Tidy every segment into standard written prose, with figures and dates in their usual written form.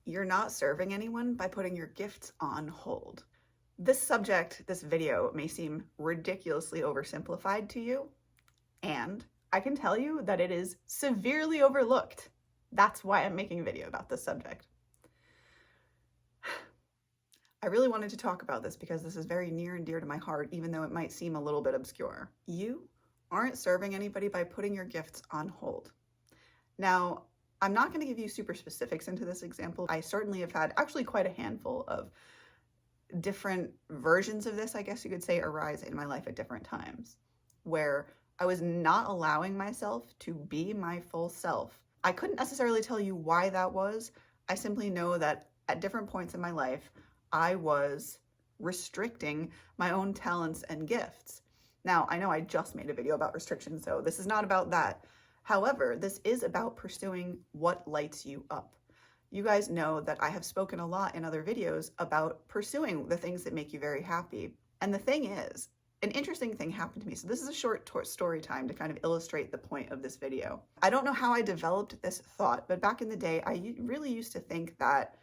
You're not serving anyone by putting your gifts on hold. This subject, this video, may seem ridiculously oversimplified to you, and I can tell you that it is severely overlooked. That's why I'm making a video about this subject. I really wanted to talk about this because this is very near and dear to my heart, even though it might seem a little bit obscure. You aren't serving anybody by putting your gifts on hold. Now, I'm not going to give you super specifics into this example. I certainly have had actually quite a handful of different versions of this, I guess you could say, arise in my life at different times, where I was not allowing myself to be my full self. I couldn't necessarily tell you why that was. I simply know that at different points in my life, I was restricting my own talents and gifts. Now, I know I just made a video about restriction, so this is not about that. However, this is about pursuing what lights you up. You guys know that I have spoken a lot in other videos about pursuing the things that make you very happy. And the thing is, an interesting thing happened to me. So this is a short story time to kind of illustrate the point of this video. I don't know how I developed this thought, but back in the day, I really used to think that,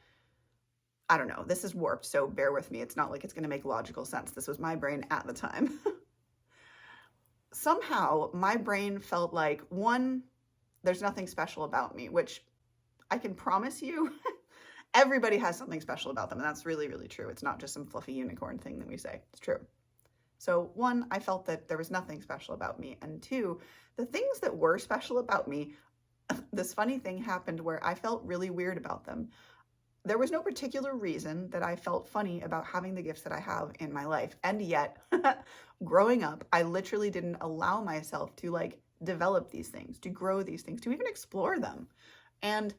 I don't know, this is warped, so bear with me. It's not like it's going to make logical sense. This was my brain at the time. Somehow, my brain felt like, one, there's nothing special about me, which I can promise you, everybody has something special about them, and that's really, really true. It's not just some fluffy unicorn thing that we say. It's true. So one, I felt that there was nothing special about me, and two, the things that were special about me, this funny thing happened where I felt really weird about them. There was no particular reason that I felt funny about having the gifts that I have in my life. And yet, growing up, I literally didn't allow myself to develop these things, to grow these things, to even explore them. And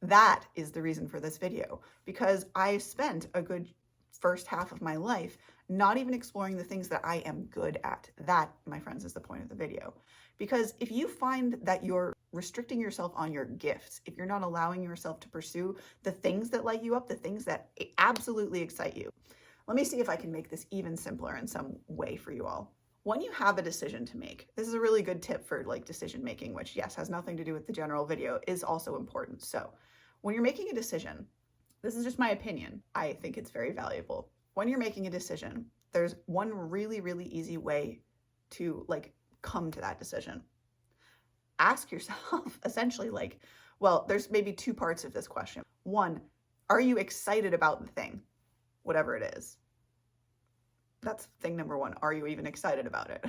that is the reason for this video, because I spent a good first half of my life not even exploring the things that I am good at. That, my friends, is the point of the video. Because if you find that you're restricting yourself on your gifts, if you're not allowing yourself to pursue the things that light you up, the things that absolutely excite you. Let me see if I can make this even simpler in some way for you all. When you have a decision to make, this is a really good tip for decision making, which yes, has nothing to do with the general video, is also important. So when you're making a decision, this is just my opinion. I think it's very valuable. When you're making a decision, there's one really, really easy way to come to that decision. Ask yourself essentially well, there's maybe two parts of this question. One, are you excited about the thing, whatever it is? That's thing number one. Are you even excited about it?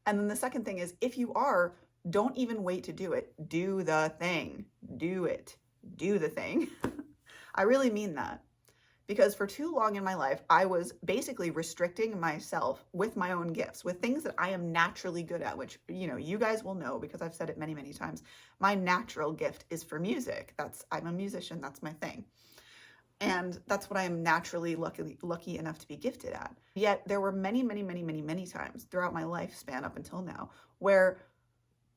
And then the second thing is, if you are, don't even wait to do it. Do the thing. Do it. Do the thing. I really mean that. Because for too long in my life, I was basically restricting myself with my own gifts, with things that I am naturally good at, which, you guys will know because I've said it many, many times. My natural gift is for music. I'm a musician. That's my thing. And that's what I am naturally lucky enough to be gifted at. Yet there were many, many, many, many, many times throughout my lifespan up until now where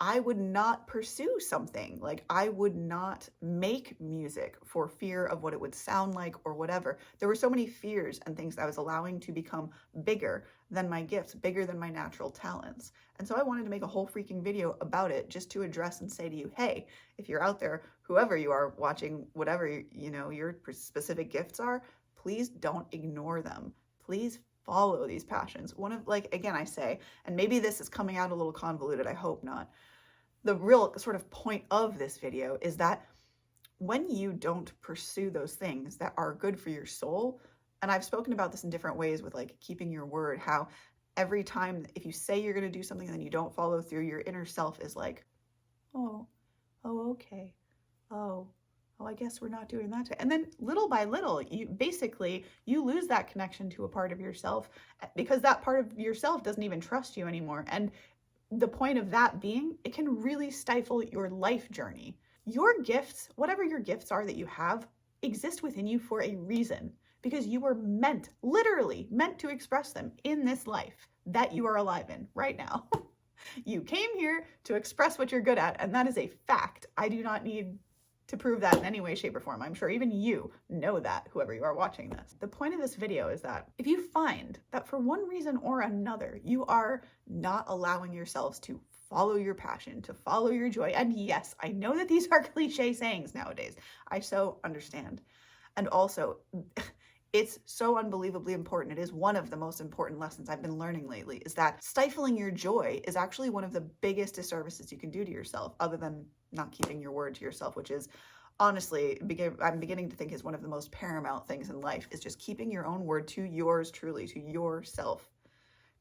I would not pursue something. I would not make music for fear of what it would sound like or whatever. There were so many fears and things that I was allowing to become bigger than my gifts, bigger than my natural talents. And so I wanted to make a whole freaking video about it just to address and say to you, hey, if you're out there, whoever you are watching, whatever, your specific gifts are, please don't ignore them. Please follow these passions. One of, again, I say, and maybe this is coming out a little convoluted, I hope not. The real sort of point of this video is that when you don't pursue those things that are good for your soul, and I've spoken about this in different ways with keeping your word, how every time if you say you're going to do something and then you don't follow through, your inner self is like, oh, okay, oh, I guess we're not doing that. And then little by little, you lose that connection to a part of yourself because that part of yourself doesn't even trust you anymore. And the point of that being, it can really stifle your life journey. Your gifts, whatever your gifts are that you have, exist within you for a reason because you were literally meant to express them in this life that you are alive in right now. You came here to express what you're good at, and that is a fact. I do not need to prove that in any way, shape, or form. I'm sure even you know that, whoever you are watching this. The point of this video is that if you find that for one reason or another, you are not allowing yourselves to follow your passion, to follow your joy. And yes, I know that these are cliche sayings nowadays. I so understand. And also, it's so unbelievably important. It is one of the most important lessons I've been learning lately, is that stifling your joy is actually one of the biggest disservices you can do to yourself, other than not keeping your word to yourself, which is honestly, I'm beginning to think is one of the most paramount things in life, is just keeping your own word to yours truly, to yourself.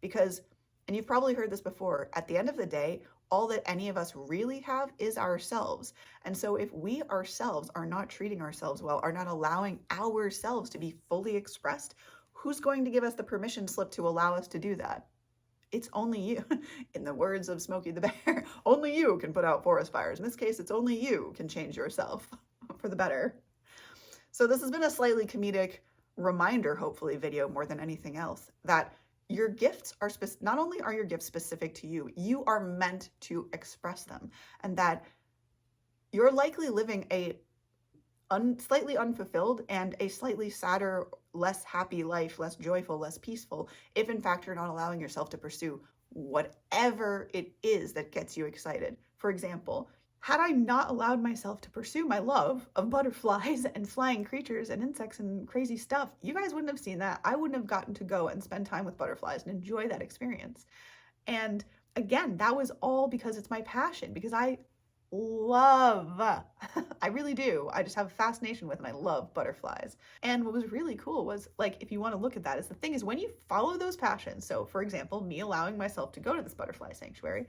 Because, and you've probably heard this before, at the end of the day, all that any of us really have is ourselves. And so if we ourselves are not treating ourselves well, are not allowing ourselves to be fully expressed, who's going to give us the permission slip to allow us to do that? It's only you. In the words of Smokey the Bear, only you can put out forest fires. In this case, it's only you can change yourself for the better. So this has been a slightly comedic reminder, hopefully, video more than anything else, that your gifts are not only are your gifts specific to you, you are meant to express them, and that you're likely living a slightly unfulfilled and a slightly sadder, less happy life, less joyful, less peaceful, if in fact you're not allowing yourself to pursue whatever it is that gets you excited. For example, had I not allowed myself to pursue my love of butterflies and flying creatures and insects and crazy stuff, you guys wouldn't have seen that. I wouldn't have gotten to go and spend time with butterflies and enjoy that experience. And again, that was all because it's my passion, because I love, I really do. I just have a fascination with, and I love butterflies. And what was really cool was, like, if you want to look at that, is the thing is when you follow those passions, so for example, me allowing myself to go to this butterfly sanctuary,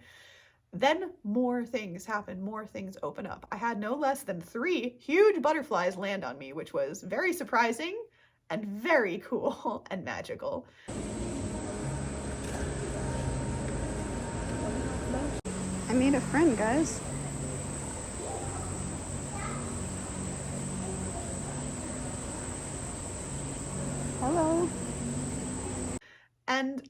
then more things happen, more things open up. I had no less than 3 huge butterflies land on me, which was very surprising and very cool and magical. I made a friend, guys. Hello. And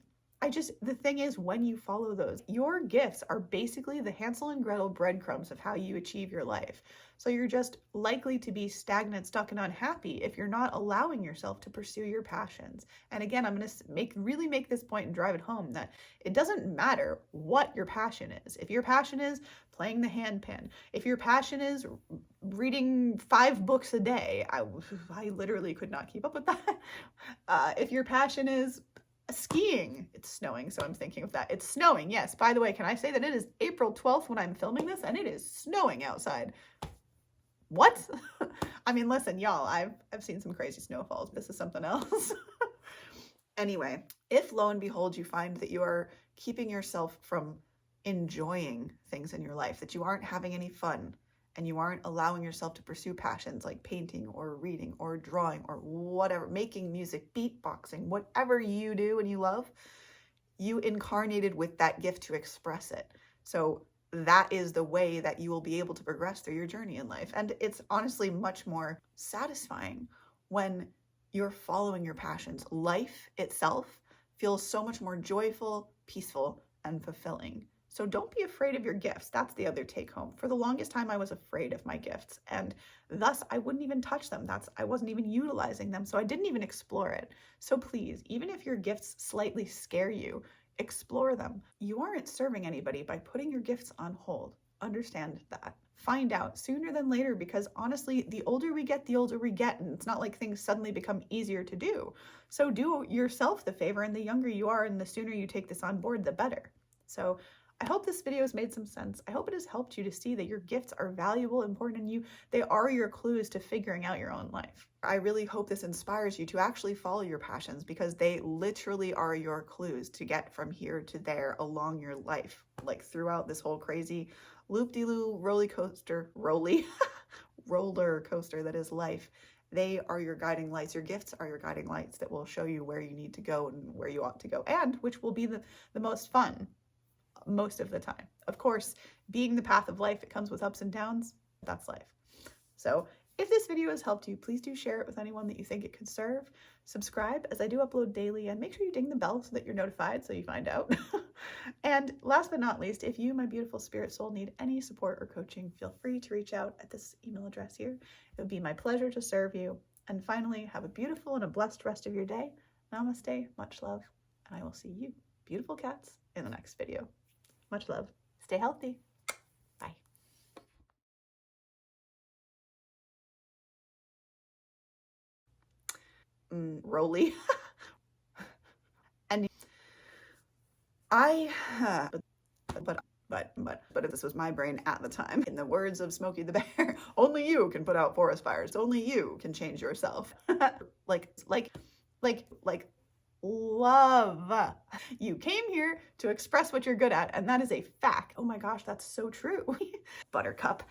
the thing is, when you follow those, your gifts are basically the Hansel and Gretel breadcrumbs of how you achieve your life. So you're just likely to be stagnant, stuck, and unhappy if you're not allowing yourself to pursue your passions. And again, I'm going to really make this point and drive it home that it doesn't matter what your passion is. If your passion is playing the handpan, if your passion is reading 5 books a day, I literally could not keep up with that. If your passion is skiing, it's snowing, so I'm thinking of that. It's snowing, yes. By the way, can I say that it is April 12th when I'm filming this, and it is snowing outside. What? I mean, listen, y'all, I've seen some crazy snowfalls. This is something else. Anyway, if lo and behold, you find that you are keeping yourself from enjoying things in your life, that you aren't having any fun, and you aren't allowing yourself to pursue passions like painting or reading or drawing or whatever, making music, beatboxing, whatever you do and you love, you incarnated with that gift to express it. So that is the way that you will be able to progress through your journey in life. And it's honestly much more satisfying when you're following your passions. Life itself feels so much more joyful, peaceful, and fulfilling. So don't be afraid of your gifts. That's the other take home. For the longest time, I was afraid of my gifts, and thus I wouldn't even touch them. I wasn't even utilizing them, so I didn't even explore it. So please, even if your gifts slightly scare you, explore them. You aren't serving anybody by putting your gifts on hold. Understand that. Find out sooner than later, because honestly, the older we get, and it's not like things suddenly become easier to do. So do yourself the favor, and the younger you are and the sooner you take this on board, the better. So I hope this video has made some sense. I hope it has helped you to see that your gifts are valuable, important, and they are your clues to figuring out your own life. I really hope this inspires you to actually follow your passions, because they literally are your clues to get from here to there along your life, like throughout this whole crazy loop-de-loo roller coaster that is life. They are your guiding lights. Your gifts are your guiding lights that will show you where you need to go and where you ought to go, and which will be the most fun most of the time. Of course, being the path of life, it comes with ups and downs. That's life. So if this video has helped you, please do share it with anyone that you think it could serve. Subscribe, as I do upload daily, and make sure you ding the bell so that you're notified so you find out. And last but not least, if you, my beautiful spirit soul, need any support or coaching, feel free to reach out at this email address here. It would be my pleasure to serve you. And finally, have a beautiful and a blessed rest of your day. Namaste, much love, and I will see you, beautiful cats, in the next video. Much love. Stay healthy. Bye. Roly. And but if this was my brain at the time, in the words of Smokey the Bear, only you can put out forest fires. Only you can change yourself. like love. You came here to express what you're good at, and that is a fact. Oh my gosh, that's so true. Buttercup.